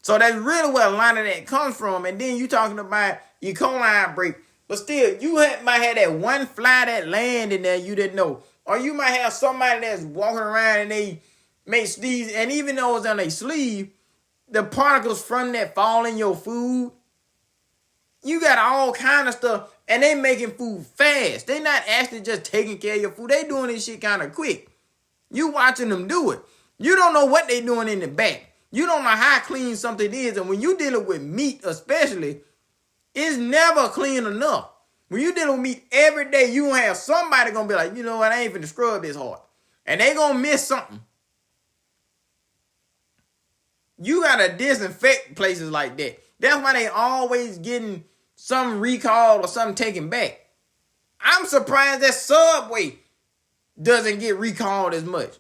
So that's really where a lot of that comes from. And then you talking about E. coli outbreak. But still, you might have that one fly that land in there you didn't know. Or you might have somebody that's walking around and they may sneeze. And even though it's on their sleeve, the particles from that fall in your food. You got all kind of stuff. And they making food fast. They not actually just taking care of your food. They doing this shit kind of quick. You watching them do it. You don't know what they doing in the back. You don't know how clean something is. And when you dealing with meat especially, it's never clean enough. When you dealing with meat every day, you gonna have somebody gonna be like, you know what, I ain't finna scrub this hard. And they gonna miss something. You gotta disinfect places like that. That's why they always getting some recall or something taken back. I'm surprised that Subway doesn't get recalled as much.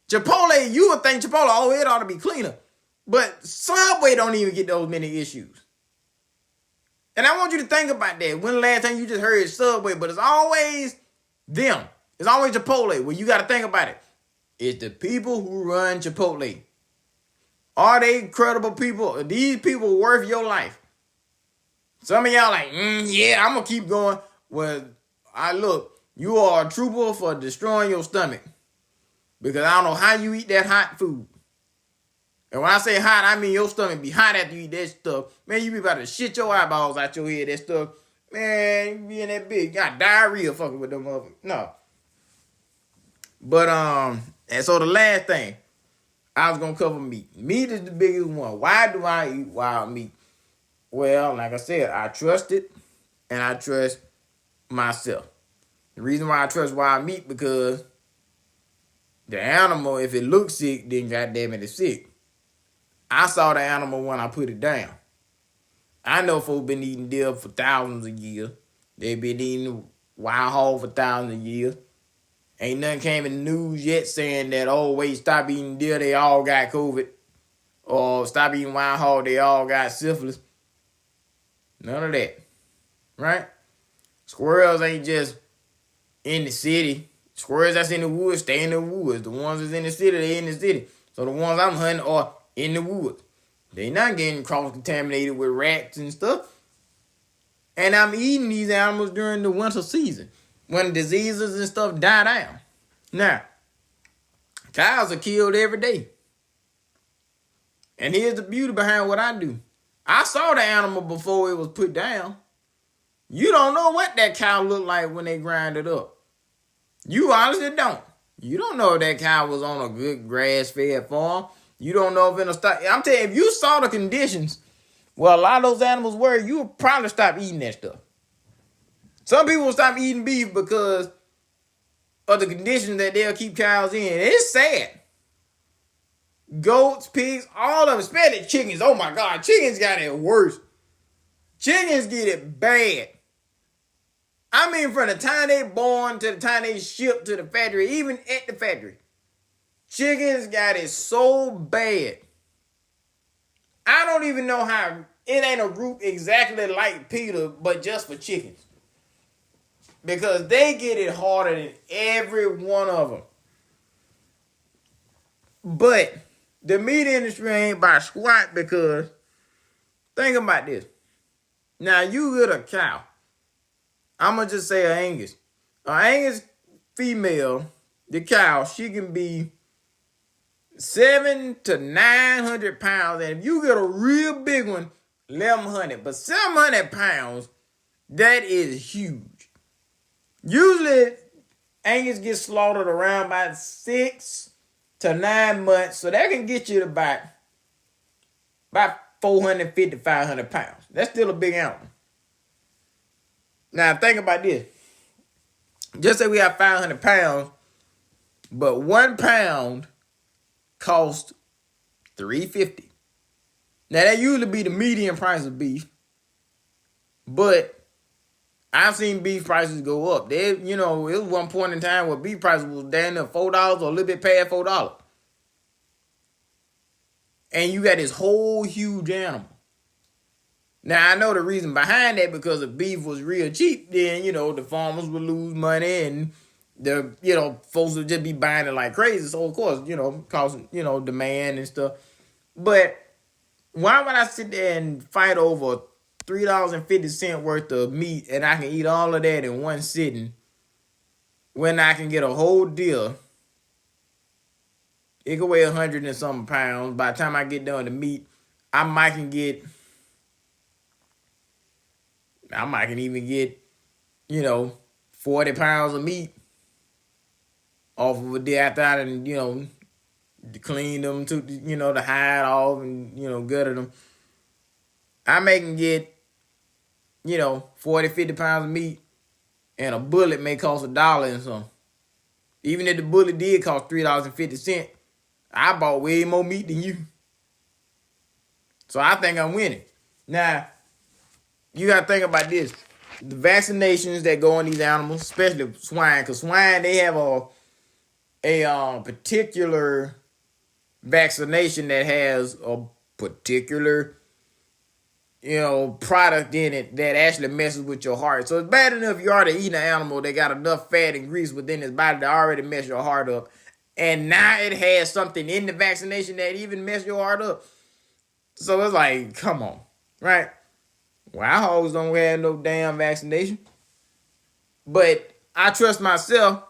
Chipotle, you would think Chipotle, oh, it ought to be cleaner. But Subway don't even get those many issues. And I want you to think about that. When the last time you just heard Subway, but it's always them. It's always Chipotle. Well, you got to think about it. It's the people who run Chipotle. Are they credible people? Are these people worth your life? Some of y'all like, yeah, I'm going to keep going. Well, you are a trooper for destroying your stomach. Because I don't know how you eat that hot food. And when I say hot, I mean your stomach be hot after you eat that stuff. Man, you be about to shit your eyeballs out your head, that stuff. Man, you be in that big, got diarrhea fucking with them motherfuckers. No. But, and so the last thing, I was going to cover meat. Meat is the biggest one. Why do I eat wild meat? Well, like I said, I trust it, and I trust myself. The reason why I trust wild meat, because the animal, if it looks sick, then goddamn it, it's sick. I saw the animal when I put it down. I know folks been eating deer for thousands of years. They been eating wild hog for thousands of years. Ain't nothing came in the news yet saying that, oh, wait, stop eating deer, they all got COVID. Or stop eating wild hog, they all got syphilis. None of that. Right? Squirrels ain't just in the city. Squirrels that's in the woods, stay in the woods. The ones that's in the city, they in the city. So the ones I'm hunting are in the woods. They not getting cross-contaminated with rats and stuff. And I'm eating these animals during the winter season when diseases and stuff die down. Now, cows are killed every day. And here's the beauty behind what I do. I saw the animal before it was put down. You don't know what that cow looked like when they grind it up. You honestly don't. You don't know if that cow was on a good grass-fed farm. You don't know if it'll stop. I'm telling you, if you saw the conditions, well, a lot of those animals were, you would probably stop eating that stuff. Some people will stop eating beef because of the conditions that they'll keep cows in. It's sad. Goats, pigs, all of them, especially chickens. Oh my God, chickens got it worse. Chickens get it bad. I mean, from the time they born to the time they ship to the factory, even at the factory, chickens got it so bad. I don't even know how. It ain't a group exactly like Peter, but just for chickens. Because they get it harder than every one of them. But the meat industry ain't by squat because, think about this. Now, you get a cow. I'm going to just say an Angus. An Angus female, the cow, she can be 700 to 900 pounds. And if you get a real big one, 1,100. But 700 pounds, that is huge. Usually, Angus gets slaughtered around about 6 to 9 months. So that can get you to about 450, 500 pounds. That's still a big animal. Now, think about this. Just say we have 500 pounds, but 1 pound costs $3.50. Now, that usually be the median price of beef, but I've seen beef prices go up. It was one point in time where beef prices was down to $4 or a little bit past $4. And you got this whole huge animal. Now, I know the reason behind that because if beef was real cheap, then, the farmers would lose money and the, folks would just be buying it like crazy. So, of course, causing, demand and stuff. But why would I sit there and fight over $3.50 worth of meat and I can eat all of that in one sitting when I can get a whole deer? It could weigh 100 and something pounds. By the time I get done with the meat, I might can even get, 40 pounds of meat off of a deer after I done, clean them, took, the hide off and, gutted them. I may can get, 40, 50 pounds of meat and a bullet may cost $1 and something. Even if the bullet did cost $3.50, I bought way more meat than you. So I think I'm winning. Now, you got to think about this. The vaccinations that go on these animals, especially swine, because swine, they have a particular vaccination that has a particular, product in it that actually messes with your heart. So it's bad enough you already eating an animal that got enough fat and grease within its body to already mess your heart up. And now it has something in the vaccination that even mess your heart up. So it's like, come on, right? Wild hogs don't have no damn vaccination. But I trust myself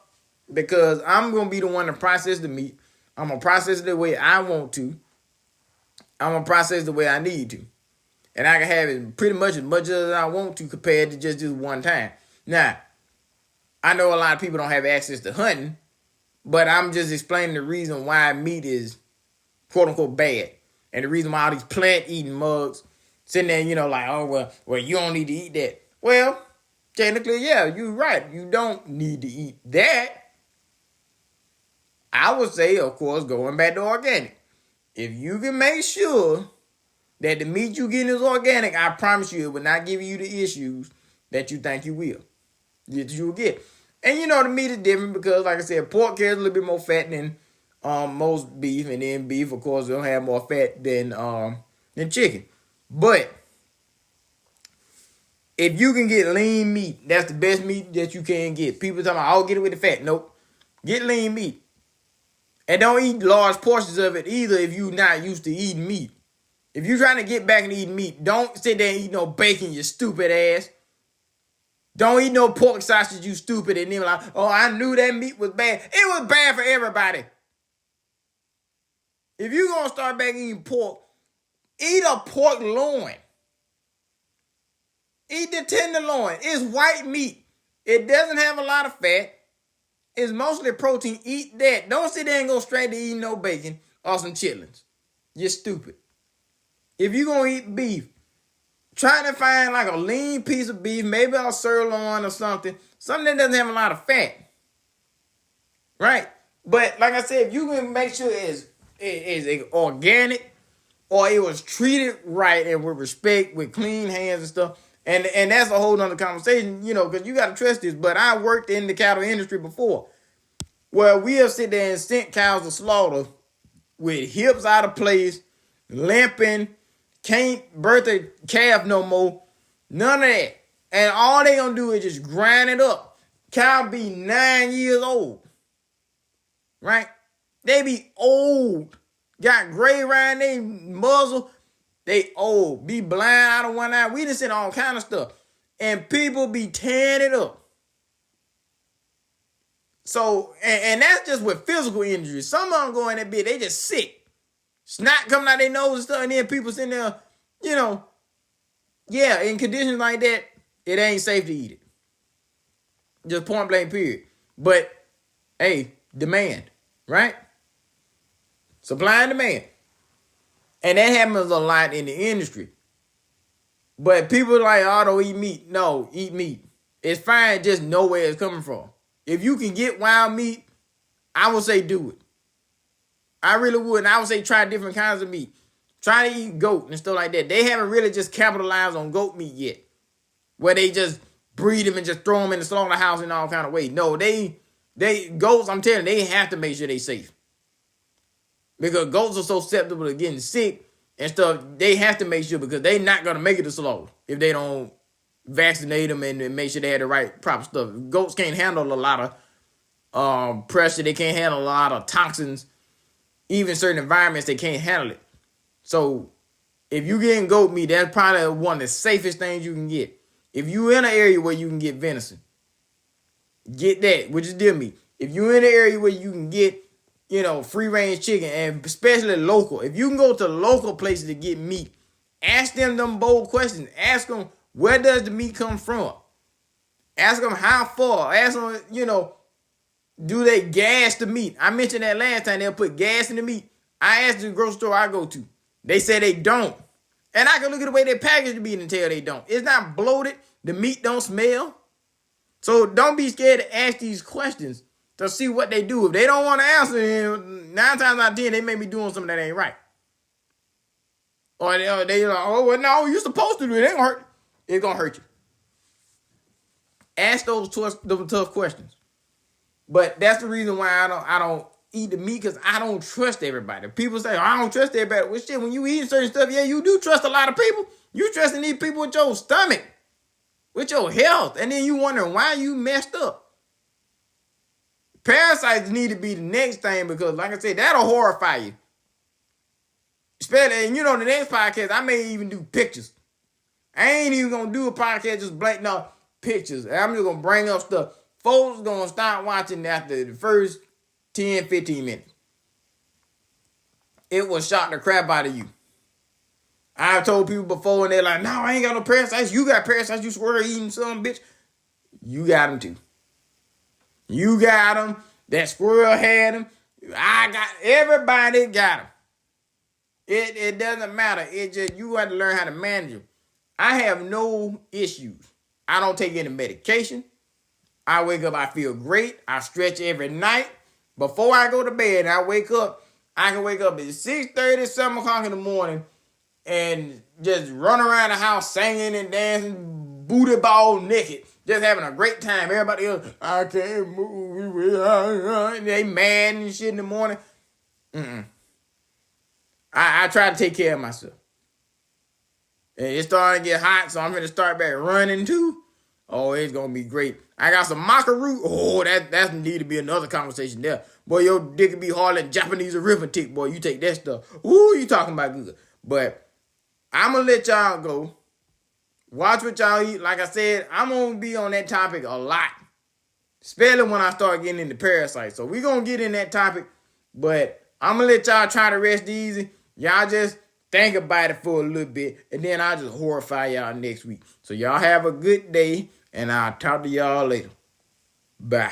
because I'm going to be the one to process the meat. I'm going to process it the way I want to. I'm going to process the way I need to. And I can have it pretty much as I want to compared to just one time. Now, I know a lot of people don't have access to hunting, but I'm just explaining the reason why meat is quote-unquote bad. And the reason why all these plant-eating mugs sitting there, like, oh, well, you don't need to eat that. Well, technically, yeah, you're right. You don't need to eat that. I would say, of course, going back to organic. If you can make sure that the meat you get is organic, I promise you it will not give you the issues that you think you will. That you'll get. And the meat is different because, like I said, pork carries a little bit more fat than most beef, and then beef, of course, will have more fat than chicken. But if you can get lean meat, that's the best meat that you can get. People talking about, I'll get it with the fat. Nope. Get lean meat. And don't eat large portions of it either if you're not used to eating meat. If you're trying to get back into eating meat, don't sit there and eat no bacon, you stupid ass. Don't eat no pork sausage, you stupid. And then like, oh, I knew that meat was bad. It was bad for everybody. If you're going to start back eating pork, eat a pork loin. Eat the tenderloin. It's white meat. It doesn't have a lot of fat. It's mostly protein. Eat that. Don't sit there and go straight to eating no bacon or some chitlins. You're stupid. If you're going to eat beef, try to find like a lean piece of beef, maybe a sirloin or something. Something that doesn't have a lot of fat. Right? But like I said, if you can make sure it's organic or it was treated right and with respect, with clean hands and stuff, and that's a whole nother conversation, because you got to trust this. But I worked in the cattle industry before where we'll sit there and send cows to slaughter with hips out of place, limping, can't birth a calf no more, none of that. And all they gonna do is just grind it up. Cow be 9 years old, right? They be old, got gray around their muzzle. They old, be blind out of one eye. We done seen all kind of stuff. And people be tearing it up. So, and that's just with physical injuries. Some of them go in that bit, they just sick. Snot coming out their nose and stuff, and then people sitting there, in conditions like that, it ain't safe to eat it. Just point blank period. But, hey, demand, right? Supply and demand. And that happens a lot in the industry. But people like, oh, don't eat meat. No, eat meat. It's fine, just know where it's coming from. If you can get wild meat, I would say do it. I really would. And I would say try different kinds of meat. Try to eat goat and stuff like that. They haven't really just capitalized on goat meat yet. Where they just breed them and just throw them in the slaughterhouse in all kind of ways. No, goats, I'm telling you, they have to make sure they're safe. Because goats are so susceptible to getting sick and stuff, they have to make sure because they're not going to make it to slaughter if they don't vaccinate them and make sure they have the right proper stuff. Goats can't handle a lot of pressure. They can't handle a lot of toxins. Even certain environments, they can't handle it. So if you getting goat meat, that's probably one of the safest things you can get. If you're in an area where you can get venison, get that, which is deer meat. If you're in an area where you can get free range chicken, and especially local. If you can go to local places to get meat, ask them bold questions. Ask them, where does the meat come from? Ask them how far. Ask them, do they gas the meat? I mentioned that last time, they'll put gas in the meat. I asked the grocery store I go to. They say they don't. And I can look at the way they package the meat and tell they don't. It's not bloated. The meat don't smell. So don't be scared to ask these questions to see what they do. If they don't want to answer, 9 times out of 10, they may be doing something that ain't right. Or they like, oh, well, no, you're supposed to do it. It ain't gonna hurt. It's gonna hurt you. Ask those tough questions. But that's the reason why I don't eat the meat, because I don't trust everybody. People say, oh, I don't trust everybody. Well, shit, when you eat certain stuff, yeah, you do trust a lot of people. You trusting these people with your stomach, with your health, and then you wondering why you messed up. Parasites need to be the next thing because, like I said, that'll horrify you. Especially, and the next podcast, I may even do pictures. I ain't even going to do a podcast just blank, no, pictures. I'm just going to bring up stuff. Folks going to start watching after the first 10, 15 minutes. It will shock the crap out of you. I've told people before, and they're like, no, I ain't got no parasites. You got parasites, you swear eating some bitch. You got them too. You got them. That squirrel had them. Everybody got them. It doesn't matter. It just, you got to learn how to manage them. I have no issues. I don't take any medication. I wake up, I feel great. I stretch every night. Before I go to bed, I wake up. I can wake up at 6:30, 7 o'clock in the morning and just run around the house singing and dancing, booty ball naked, just having a great time. Everybody else, I can't move. They mad and shit in the morning. I try to take care of myself. And it's starting to get hot, so I'm going to start back running too. Oh, it's going to be great. I got some maca root. Oh, that need to be another conversation there. Boy, your dick could be hard like Japanese arithmetic. Boy, you take that stuff. Ooh, you talking about good. But I'm going to let y'all go. Watch what y'all eat. Like I said, I'm going to be on that topic a lot. Especially when I start getting into parasites. So we're going to get in that topic. But I'm going to let y'all try to rest easy. Y'all just think about it for a little bit. And then I'll just horrify y'all next week. So y'all have a good day. And I'll talk to y'all later. Bye.